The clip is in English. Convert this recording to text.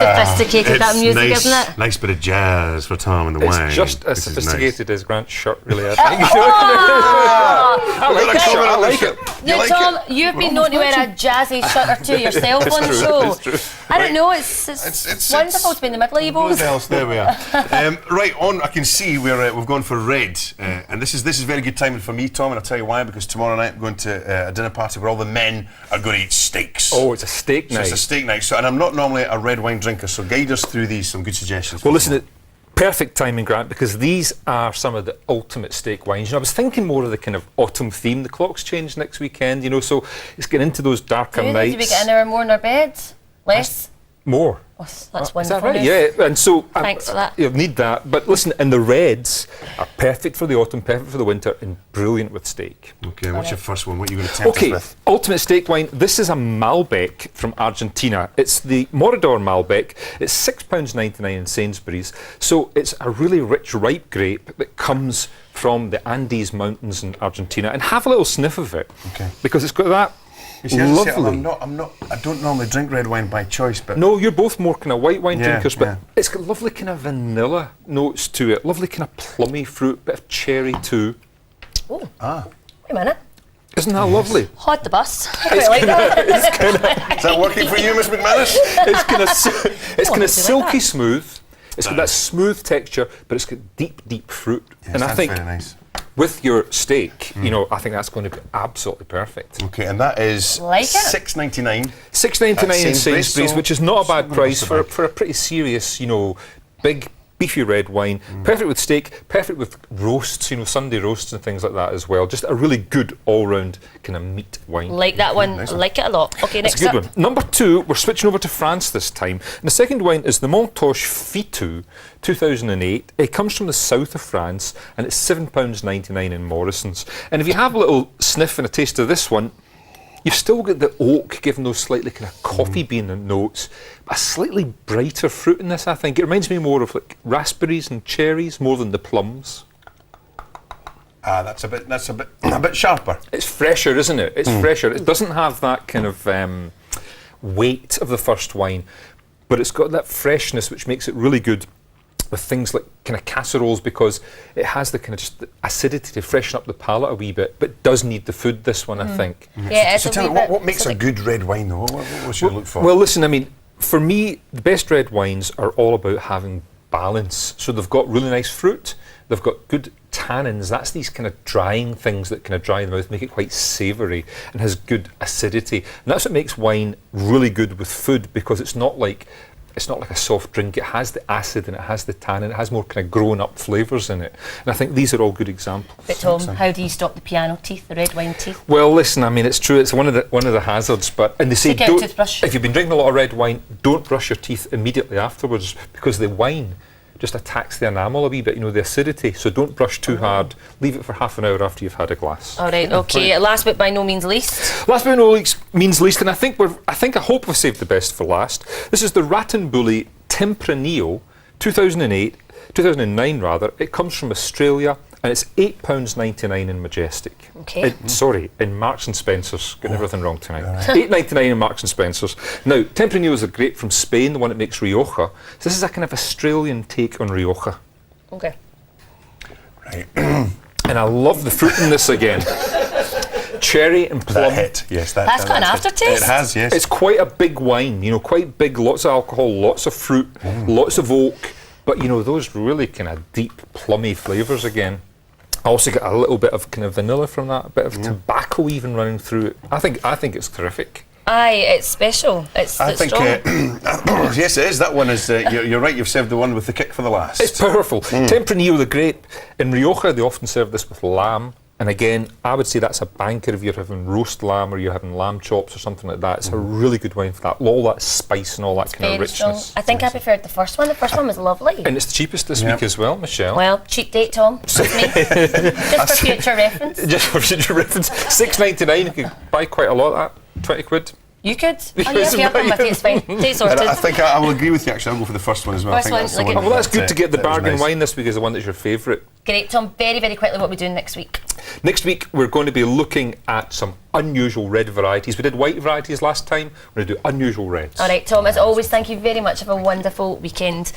sophisticated, that music, nice, isn't it? Nice bit of jazz for Tom and the wine. It's just as sophisticated as Grant's shirt, really, I think. I like it. Now, Tom, you've been known to wear a jazzy shirt or two yourself on the show. I don't know, it's wonderful to be in the middle of you both. There we are. Right, on, I can see we've gone for red. And this is very good timing for me, Tom, and I'll tell you why, because tomorrow night I'm going to a dinner party where all the men are going to eat steaks. Oh, it's a steak night. It's a steak night, and I'm not normally a red wine drinker, so guide us through some good suggestions. Well, listen, perfect timing, Grant, because these are some of the ultimate steak wines. You know, I was thinking more of the kind of autumn theme. The clock's changed next weekend, you know, so it's getting into those darker nights. Do we get an hour more in our beds? Less? More. Oh, that's wonderful. Is that right? Yeah, and so thanks for that. You'll need that. But listen, and the reds are perfect for the autumn, perfect for the winter, and brilliant with steak. Okay, what's your first one? What are you going to tempt us with? Ultimate steak wine. This is a Malbec from Argentina. It's the Morador Malbec. It's £6.99 in Sainsbury's. So it's a really rich, ripe grape that comes from the Andes Mountains in Argentina. And have a little sniff of it. Okay. Because it's got that. You see, lovely. I don't normally drink red wine by choice, but no, you're both more kind of white wine drinkers, but it's got lovely kind of vanilla notes to it, lovely kind of plummy fruit, bit of cherry too. Oh, wait a minute. Isn't that lovely? Hot the bus. I quite like that. Is that working for you, Miss McManus? It's kind of silky smooth. It's got that smooth texture, but it's got deep fruit. Yes, and I think very nice. With your steak, you know, I think that's going to be absolutely perfect. Okay, and that is $6.99. $6.99 in Sainsbury's, which is not a bad price for a pretty serious, you know, big beefy red wine. Perfect with steak, perfect with roasts, you know, Sunday roasts and things like that as well. Just a really good all-round kind of meat wine. Like that one, nice. Like it a lot. Okay, next up. That's a good one. Number 2, we're switching over to France this time. And the second wine is the Mont Fitou, 2008. It comes from the south of France and it's £7.99 in Morrison's. And if you have a little sniff and a taste of this one, you've still got the oak giving those slightly kind of coffee bean notes, but a slightly brighter fruit in this, I think. It reminds me more of like raspberries and cherries more than the plums. That's a bit sharper. It's fresher, isn't it? It's fresher. It doesn't have that kind of weight of the first wine, but it's got that freshness which makes it really good with things like kind of casseroles, because it has the kind of just the acidity to freshen up the palate a wee bit, but does need the food, this one, I think. Yeah, so tell me, what makes a good red wine though? What should you look for? Well, listen, I mean, for me, the best red wines are all about having balance. So they've got really nice fruit, they've got good tannins, that's these kind of drying things that kind of dry in the mouth, make it quite savoury, and has good acidity. And that's what makes wine really good with food, because it's not like a soft drink. It has the acid and it has the tannin. It has more kind of grown up flavours in it. And I think these are all good examples. But Tom, how do you stop the piano teeth, the red wine teeth? Well, listen, I mean, it's true. It's one of the hazards. And they say, if you've been drinking a lot of red wine, don't brush your teeth immediately afterwards, because the wine just attacks the enamel a wee bit, you know, the acidity. So don't brush too hard. Leave it for half an hour after you've had a glass. All right, okay. Last but by no means least. Last but no means least, and I hope we've saved the best for last. This is the Wrattonbully Tempranillo, 2009 rather. It comes from Australia, and it's £8.99 in Majestic. Okay. In Marks and Spencer's. Getting everything wrong tonight. £8.99 in Marks and Spencer's. Now, Tempranillo is a grape from Spain, the one that makes Rioja. So this is a kind of Australian take on Rioja. Okay. Right. And I love the fruit in this again. Cherry and plum. That hit, yes. That's got an aftertaste. It has, yes. It's quite a big wine, you know, quite big, lots of alcohol, lots of fruit, lots of oak, but you know, those really kind of deep, plummy flavours again. I also get a little bit of kind of vanilla from that, a bit of tobacco even running through it. I think it's terrific. Aye, it's special. It's strong. Yes, it is. That one is. You're right. You've served the one with the kick for the last. It's powerful. Tempranillo, the grape. In Rioja, they often serve this with lamb. And again, I would say that's a banker if you're having roast lamb or you're having lamb chops or something like that. It's a really good wine for that. All that spice and all that kind of richness. Strong. I think I preferred the first one. The first one was lovely. And it's the cheapest this week as well, Michelle. Well, cheap date, Tom. With me. Just for future reference. Just for future reference. £6.99. You could buy quite a lot of that. 20 quid. You could. Oh, yeah, if you have them with you, it's fine. Take sorted. I think I will agree with you, actually. I'll go for the first one as well. First I think one, that's the like one Oh, well, that's that, good to get the that was bargain nice. wine this week is the one that's your favourite. Great, Tom. Very, very quickly, what are we doing next week? Next week, we're going to be looking at some unusual red varieties. We did white varieties last time. We're going to do unusual reds. All right, Tom, as always, thank you very much. Have a wonderful weekend.